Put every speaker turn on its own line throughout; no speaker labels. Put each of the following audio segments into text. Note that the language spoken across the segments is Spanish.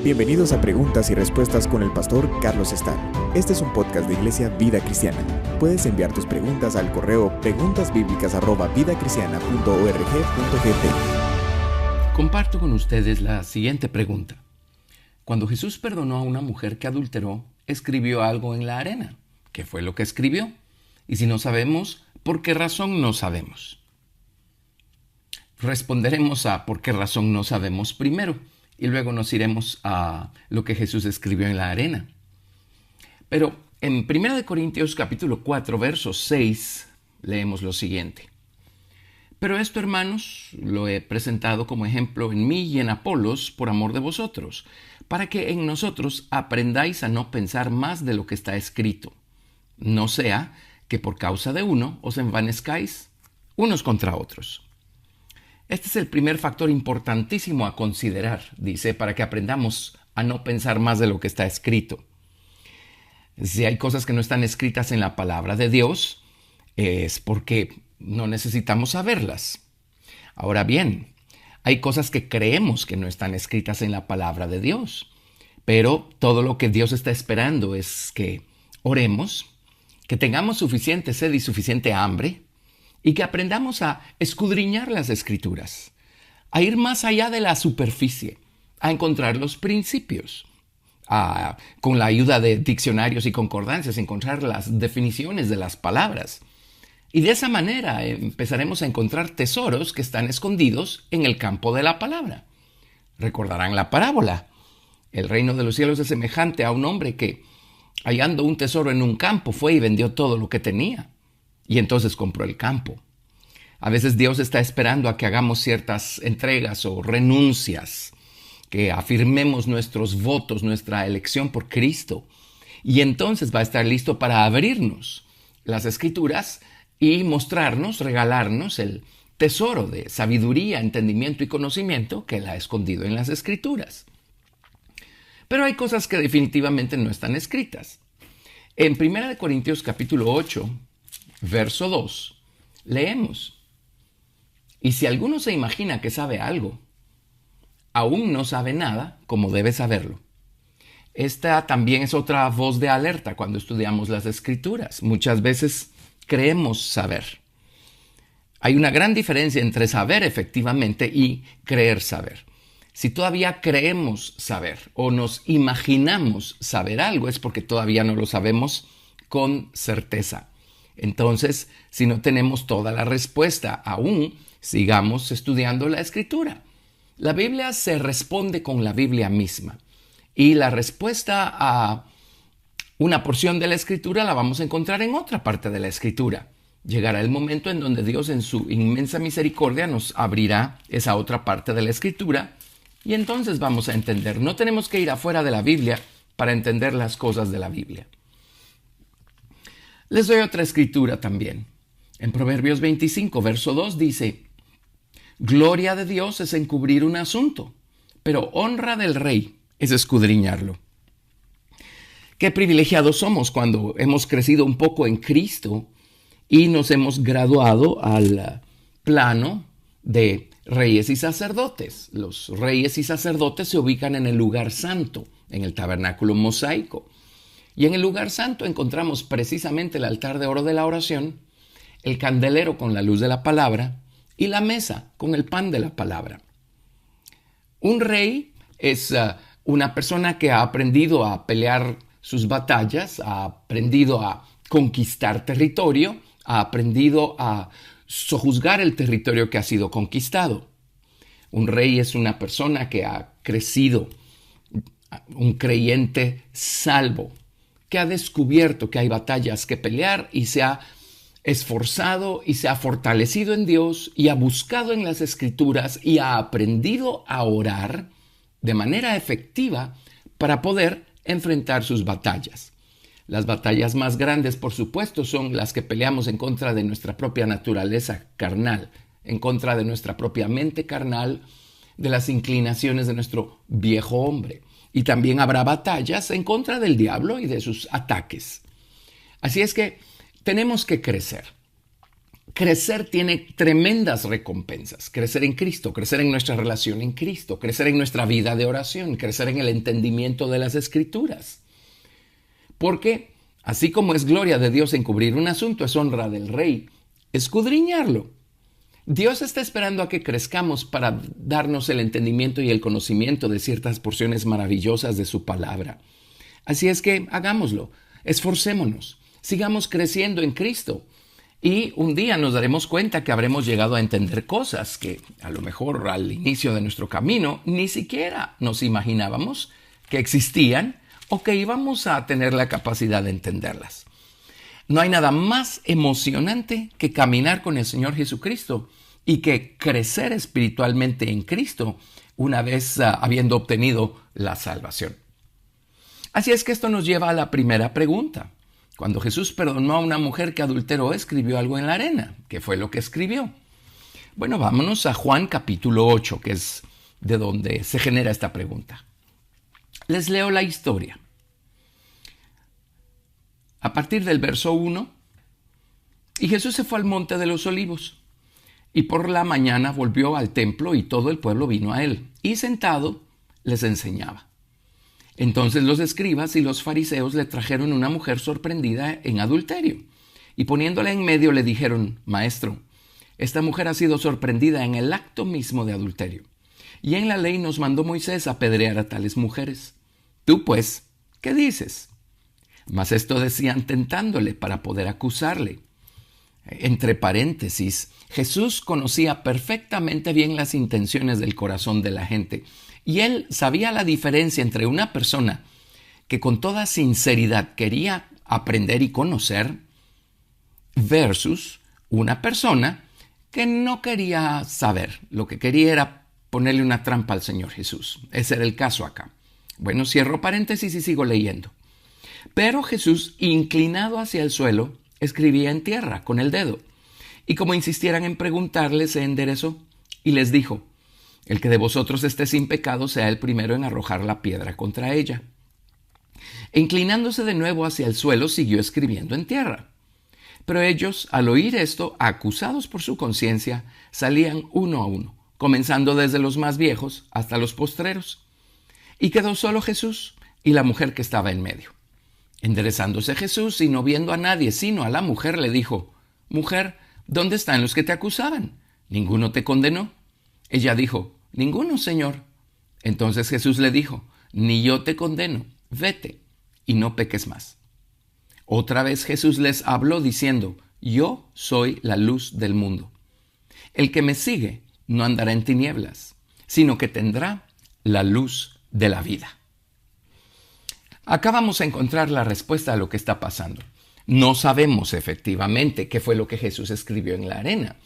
Bienvenidos a Preguntas y Respuestas con el pastor Carlos Estar. Este es un podcast de Iglesia Vida Cristiana. Puedes enviar tus preguntas al correo preguntasbiblicas@vidacristiana.org.gt.
Comparto con ustedes la siguiente pregunta. Cuando Jesús perdonó a una mujer que adulteró, escribió algo en la arena. ¿Qué fue lo que escribió? Y si no sabemos, ¿por qué razón no sabemos? Responderemos a por qué razón no sabemos primero y luego nos iremos a lo que Jesús escribió en la arena. Pero en 1 Corintios capítulo 4, verso 6, leemos lo siguiente. Pero esto, hermanos, lo he presentado como ejemplo en mí y en Apolos por amor de vosotros, para que en nosotros aprendáis a no pensar más de lo que está escrito. No sea que por causa de uno os envanezcáis unos contra otros. Este es el primer factor importantísimo a considerar, dice, para que aprendamos a no pensar más de lo que está escrito. Si hay cosas que no están escritas en la palabra de Dios, es porque no necesitamos saberlas. Ahora bien, hay cosas que creemos que no están escritas en la palabra de Dios, pero todo lo que Dios está esperando es que oremos, que tengamos suficiente sed y suficiente hambre, y que aprendamos a escudriñar las Escrituras, a ir más allá de la superficie, a encontrar los principios, con la ayuda de diccionarios y concordancias, encontrar las definiciones de las palabras. Y de esa manera empezaremos a encontrar tesoros que están escondidos en el campo de la palabra. Recordarán la parábola. El reino de los cielos es semejante a un hombre que, hallando un tesoro en un campo, fue y vendió todo lo que tenía. Y entonces compró el campo. A veces Dios está esperando a que hagamos ciertas entregas o renuncias, que afirmemos nuestros votos, nuestra elección por Cristo. Y entonces va a estar listo para abrirnos las Escrituras y mostrarnos, regalarnos el tesoro de sabiduría, entendimiento y conocimiento que Él ha escondido en las Escrituras. Pero hay cosas que definitivamente no están escritas. En 1 Corintios capítulo 8, verso 2, leemos: y si alguno se imagina que sabe algo, aún no sabe nada como debe saberlo. Esta también es otra voz de alerta cuando estudiamos las Escrituras. Muchas veces creemos saber. Hay una gran diferencia entre saber efectivamente y creer saber. Si todavía creemos saber o nos imaginamos saber algo, es porque todavía no lo sabemos con certeza. Entonces, si no tenemos toda la respuesta aún, sigamos estudiando la Escritura. La Biblia se responde con la Biblia misma. Y la respuesta a una porción de la Escritura la vamos a encontrar en otra parte de la Escritura. Llegará el momento en donde Dios en su inmensa misericordia nos abrirá esa otra parte de la Escritura y entonces vamos a entender. No tenemos que ir afuera de la Biblia para entender las cosas de la Biblia. Les doy otra escritura también. En Proverbios 25, verso 2 dice: gloria de Dios es encubrir un asunto, pero honra del rey es escudriñarlo. Qué privilegiados somos cuando hemos crecido un poco en Cristo y nos hemos graduado al plano de reyes y sacerdotes. Los reyes y sacerdotes se ubican en el lugar santo, en el tabernáculo mosaico. Y en el lugar santo encontramos precisamente el altar de oro de la oración, el candelero con la luz de la palabra y la mesa con el pan de la palabra. Un rey es una persona que ha aprendido a pelear sus batallas, ha aprendido a conquistar territorio, ha aprendido a sojuzgar el territorio que ha sido conquistado. Un rey es una persona que ha crecido, un creyente salvo, que ha descubierto que hay batallas que pelear y se ha esforzado y se ha fortalecido en Dios y ha buscado en las Escrituras y ha aprendido a orar de manera efectiva para poder enfrentar sus batallas. Las batallas más grandes, por supuesto, son las que peleamos en contra de nuestra propia naturaleza carnal, en contra de nuestra propia mente carnal, de las inclinaciones de nuestro viejo hombre. Y también habrá batallas en contra del diablo y de sus ataques. Así es que tenemos que crecer. crecer tiene tremendas recompensas. Crecer en Cristo, crecer en nuestra relación en Cristo, crecer en nuestra vida de oración, crecer en el entendimiento de las Escrituras. Porque así como es gloria de Dios encubrir un asunto, es honra del Rey escudriñarlo. Dios está esperando a que crezcamos para darnos el entendimiento y el conocimiento de ciertas porciones maravillosas de su palabra. Así es que hagámoslo, esforcémonos, sigamos creciendo en Cristo. Y un día nos daremos cuenta que habremos llegado a entender cosas que a lo mejor al inicio de nuestro camino ni siquiera nos imaginábamos que existían o que íbamos a tener la capacidad de entenderlas. No hay nada más emocionante que caminar con el Señor Jesucristo y que crecer espiritualmente en Cristo una vez habiendo obtenido la salvación. Así es que esto nos lleva a la primera pregunta. Cuando Jesús perdonó a una mujer que adulteró, escribió algo en la arena. ¿Qué fue lo que escribió? Bueno, vámonos a Juan capítulo 8, que es de donde se genera esta pregunta. Les leo la historia. A partir del verso 1, y Jesús se fue al monte de los olivos, y por la mañana volvió al templo y todo el pueblo vino a él, y sentado les enseñaba. Entonces los escribas y los fariseos le trajeron una mujer sorprendida en adulterio, y poniéndola en medio le dijeron: Maestro, esta mujer ha sido sorprendida en el acto mismo de adulterio, y en la ley nos mandó Moisés apedrear a tales mujeres. Tú pues, ¿qué dices? Mas esto decían tentándole para poder acusarle. Entre paréntesis, Jesús conocía perfectamente bien las intenciones del corazón de la gente, y él sabía la diferencia entre una persona que con toda sinceridad quería aprender y conocer versus una persona que no quería saber. Lo que quería era ponerle una trampa al Señor Jesús. Ese era el caso acá. Bueno, cierro paréntesis y sigo leyendo. Pero Jesús, inclinado hacia el suelo, escribía en tierra con el dedo. Y como insistieran en preguntarle, se enderezó y les dijo: El que de vosotros esté sin pecado sea el primero en arrojar la piedra contra ella. E inclinándose de nuevo hacia el suelo, siguió escribiendo en tierra. Pero ellos, al oír esto, acusados por su conciencia, salían uno a uno, comenzando desde los más viejos hasta los postreros. Y quedó solo Jesús y la mujer que estaba en medio. Enderezándose Jesús y no viendo a nadie sino a la mujer, le dijo: Mujer, ¿dónde están los que te acusaban? ¿Ninguno te condenó? Ella dijo: Ninguno, Señor. Entonces Jesús le dijo: Ni yo te condeno, vete y no peques más. Otra vez Jesús les habló diciendo: Yo soy la luz del mundo. El que me sigue no andará en tinieblas, sino que tendrá la luz de la vida. Acá vamos a encontrar la respuesta a lo que está pasando. No sabemos efectivamente qué fue lo que Jesús escribió en la arena,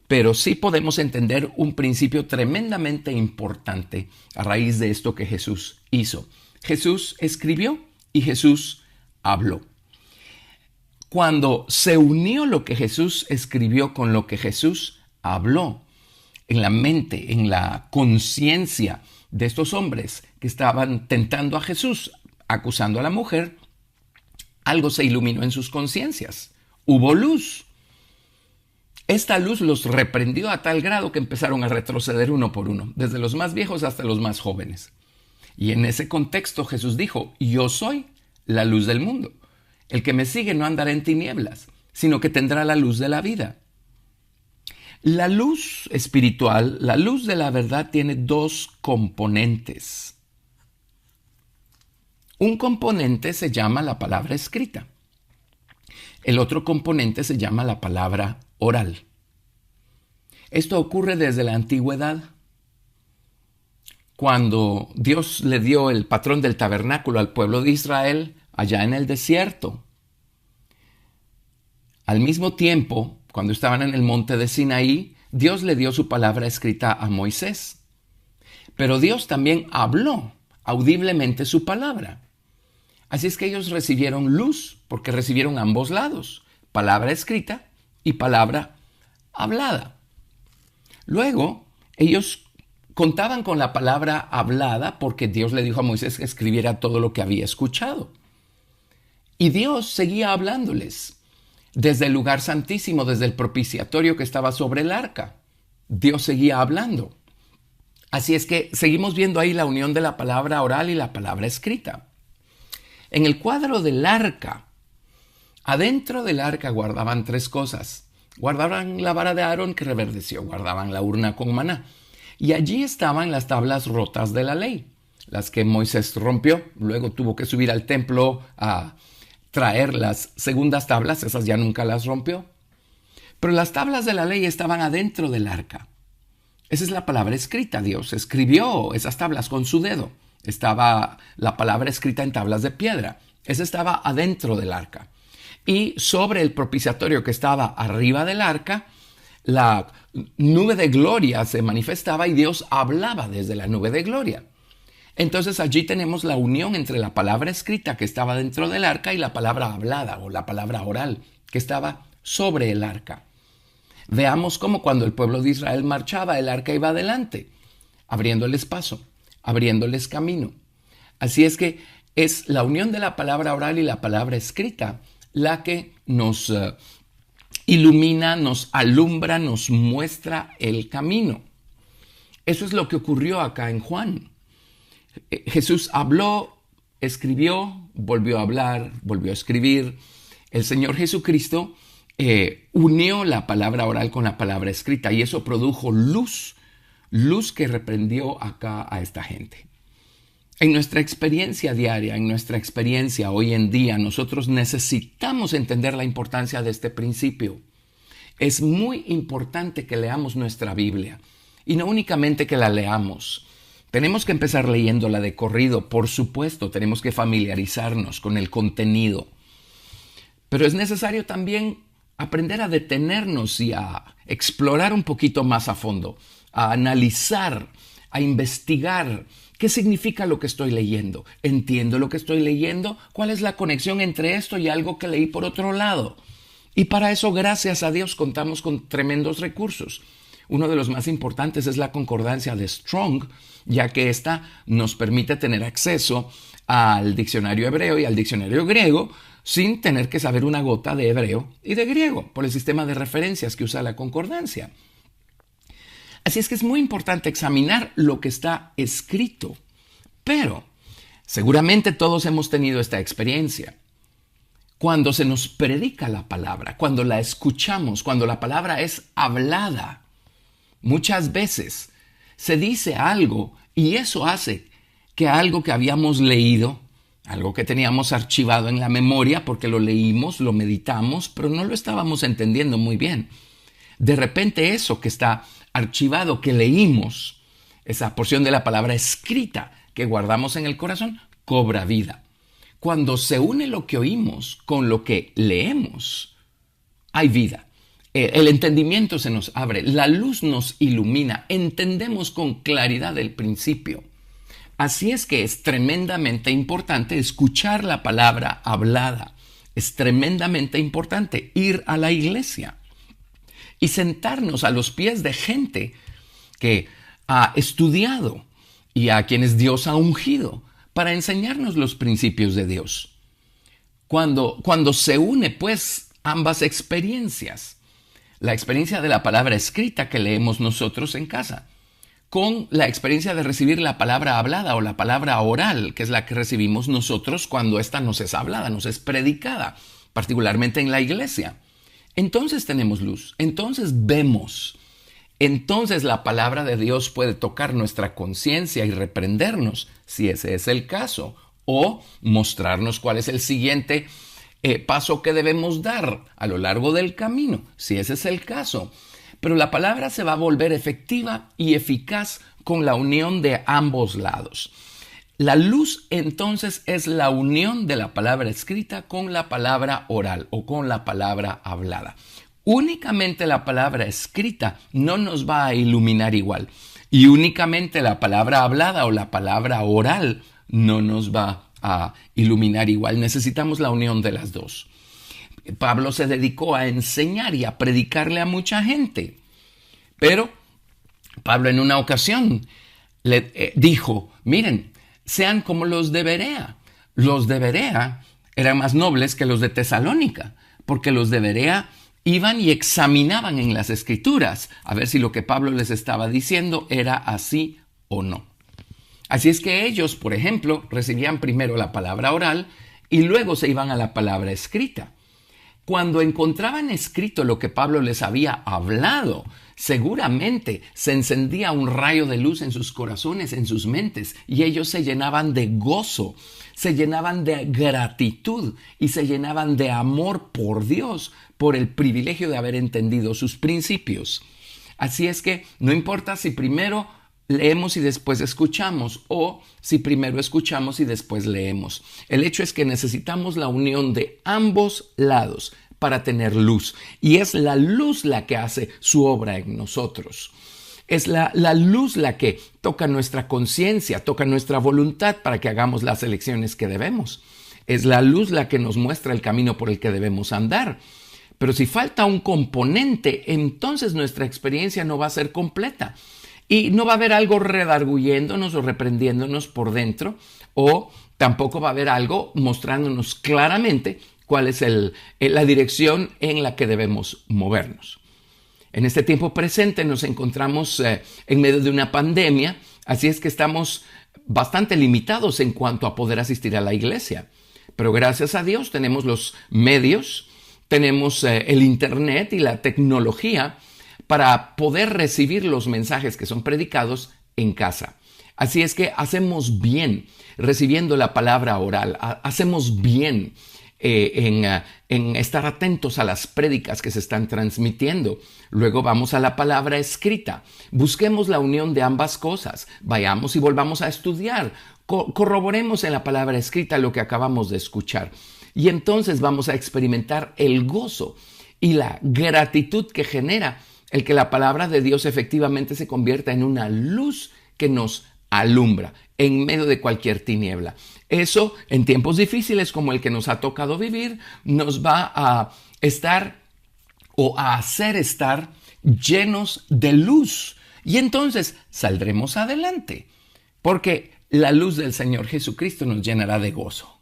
pero sí podemos entender un principio tremendamente importante a raíz de esto que Jesús hizo. Jesús escribió y Jesús habló. Cuando se unió lo que Jesús escribió con lo que Jesús habló, en la mente, en la conciencia de estos hombres que estaban tentando a Jesús, acusando a la mujer, algo se iluminó en sus conciencias. Hubo luz. Esta luz los reprendió a tal grado que empezaron a retroceder uno por uno, desde los más viejos hasta los más jóvenes. Y en ese contexto Jesús dijo: Yo soy la luz del mundo. El que me sigue no andará en tinieblas, sino que tendrá la luz de la vida. La luz espiritual, la luz de la verdad, tiene dos componentes. Un componente se llama la palabra escrita. El otro componente se llama la palabra oral. Esto ocurre desde la antigüedad. Cuando Dios le dio el patrón del tabernáculo al pueblo de Israel allá en el desierto. Al mismo tiempo, cuando estaban en el monte de Sinaí, Dios le dio su palabra escrita a Moisés. Pero Dios también habló audiblemente su palabra. Así es que ellos recibieron luz porque recibieron ambos lados, palabra escrita y palabra hablada. Luego, ellos contaban con la palabra hablada porque Dios le dijo a Moisés que escribiera todo lo que había escuchado. Y Dios seguía hablándoles. desde el lugar santísimo, desde el propiciatorio que estaba sobre el arca. Dios seguía hablando. Así es que seguimos viendo ahí la unión de la palabra oral y la palabra escrita. En el cuadro del arca, adentro del arca guardaban 3 cosas. Guardaban la vara de Aarón que reverdeció, guardaban la urna con maná. Y allí estaban las tablas rotas de la ley, las que Moisés rompió. Luego tuvo que subir al templo a traer las segundas tablas, esas ya nunca las rompió. Pero las tablas de la ley estaban adentro del arca. Esa es la palabra escrita. Dios escribió esas tablas con su dedo. Estaba la palabra escrita en tablas de piedra. Esa estaba adentro del arca. Y sobre el propiciatorio que estaba arriba del arca, la nube de gloria se manifestaba y Dios hablaba desde la nube de gloria. Entonces allí tenemos la unión entre la palabra escrita que estaba dentro del arca y la palabra hablada o la palabra oral que estaba sobre el arca. Veamos cómo cuando el pueblo de Israel marchaba, el arca iba adelante, abriéndoles paso, abriéndoles camino. Así es que es la unión de la palabra oral y la palabra escrita la que nos ilumina, nos alumbra, nos muestra el camino. Eso es lo que ocurrió acá en Juan. Jesús habló, escribió, volvió a hablar, volvió a escribir. El Señor Jesucristo unió la palabra oral con la palabra escrita y eso produjo luz que reprendió acá a esta gente. En nuestra experiencia diaria, en nuestra experiencia hoy en día, nosotros necesitamos entender la importancia de este principio. Es muy importante que leamos nuestra Biblia y no únicamente que la leamos. Tenemos que empezar leyéndola de corrido, por supuesto, tenemos que familiarizarnos con el contenido. Pero es necesario también aprender a detenernos y a explorar un poquito más a fondo, a analizar, a investigar. ¿Qué significa lo que estoy leyendo? ¿Entiendo lo que estoy leyendo? ¿Cuál es la conexión entre esto y algo que leí por otro lado? Y para eso, gracias a Dios, contamos con tremendos recursos. Uno de los más importantes es la concordancia de Strong, ya que esta nos permite tener acceso al diccionario hebreo y al diccionario griego sin tener que saber una gota de hebreo y de griego por el sistema de referencias que usa la concordancia. Así es que es muy importante examinar lo que está escrito, pero seguramente todos hemos tenido esta experiencia. Cuando se nos predica la palabra, cuando la escuchamos, cuando la palabra es hablada, muchas veces se dice algo y eso hace que algo que habíamos leído, algo que teníamos archivado en la memoria porque lo leímos, lo meditamos, pero no lo estábamos entendiendo muy bien. De repente eso que está archivado, que leímos, esa porción de la palabra escrita que guardamos en el corazón, cobra vida. Cuando se une lo que oímos con lo que leemos, hay vida. El entendimiento se nos abre, la luz nos ilumina, entendemos con claridad el principio. Así es que es tremendamente importante escuchar la palabra hablada. Es tremendamente importante ir a la iglesia y sentarnos a los pies de gente que ha estudiado y a quienes Dios ha ungido para enseñarnos los principios de Dios. Cuando se une pues ambas experiencias, la experiencia de la palabra escrita que leemos nosotros en casa, con la experiencia de recibir la palabra hablada o la palabra oral, que es la que recibimos nosotros cuando esta nos es hablada, nos es predicada, particularmente en la iglesia. Entonces tenemos luz, entonces vemos, entonces la palabra de Dios puede tocar nuestra conciencia y reprendernos, si ese es el caso, o mostrarnos cuál es el siguiente paso que debemos dar a lo largo del camino, si ese es el caso. Pero la palabra se va a volver efectiva y eficaz con la unión de ambos lados. La luz entonces es la unión de la palabra escrita con la palabra oral o con la palabra hablada. Únicamente la palabra escrita no nos va a iluminar igual y únicamente la palabra hablada o la palabra oral no nos va a iluminar igual. Necesitamos la unión de las dos. Pablo se dedicó a enseñar y a predicarle a mucha gente, pero Pablo en una ocasión le dijo, miren, sean como los de Berea. Los de Berea eran más nobles que los de Tesalónica, porque los de Berea iban y examinaban en las Escrituras a ver si lo que Pablo les estaba diciendo era así o no. Así es que ellos, por ejemplo, recibían primero la palabra oral y luego se iban a la palabra escrita. Cuando encontraban escrito lo que Pablo les había hablado, seguramente se encendía un rayo de luz en sus corazones, en sus mentes, y ellos se llenaban de gozo, se llenaban de gratitud y se llenaban de amor por Dios, por el privilegio de haber entendido sus principios. Así es que no importa si primero leemos y después escuchamos, o si primero escuchamos y después leemos. El hecho es que necesitamos la unión de ambos lados para tener luz. Y es la luz la que hace su obra en nosotros. Es la luz la que toca nuestra conciencia, toca nuestra voluntad para que hagamos las elecciones que debemos. Es la luz la que nos muestra el camino por el que debemos andar. Pero si falta un componente, entonces nuestra experiencia no va a ser completa. Y no va a haber algo redarguyéndonos o reprendiéndonos por dentro, o tampoco va a haber algo mostrándonos claramente cuál es la dirección en la que debemos movernos. En este tiempo presente nos encontramos en medio de una pandemia, así es que estamos bastante limitados en cuanto a poder asistir a la iglesia. Pero gracias a Dios tenemos los medios, tenemos el internet y la tecnología para poder recibir los mensajes que son predicados en casa. Así es que hacemos bien recibiendo la palabra oral, hacemos bien en estar atentos a las prédicas que se están transmitiendo. Luego vamos a la palabra escrita. Busquemos la unión de ambas cosas. Vayamos y volvamos a estudiar. Corroboremos en la palabra escrita lo que acabamos de escuchar. Y entonces vamos a experimentar el gozo y la gratitud que genera el que la palabra de Dios efectivamente se convierta en una luz que nos alumbra en medio de cualquier tiniebla. Eso, en tiempos difíciles como el que nos ha tocado vivir, nos va a estar o a hacer estar llenos de luz. Y entonces saldremos adelante, porque la luz del Señor Jesucristo nos llenará de gozo.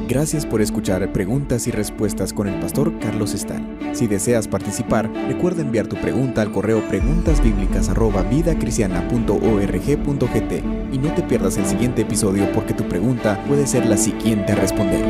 Gracias por escuchar Preguntas y Respuestas con el pastor Carlos Estal. Si deseas participar, recuerda enviar tu pregunta al correo preguntasbiblicas@vidacristiana.org.gt y no te pierdas el siguiente episodio porque tu pregunta puede ser la siguiente a responder.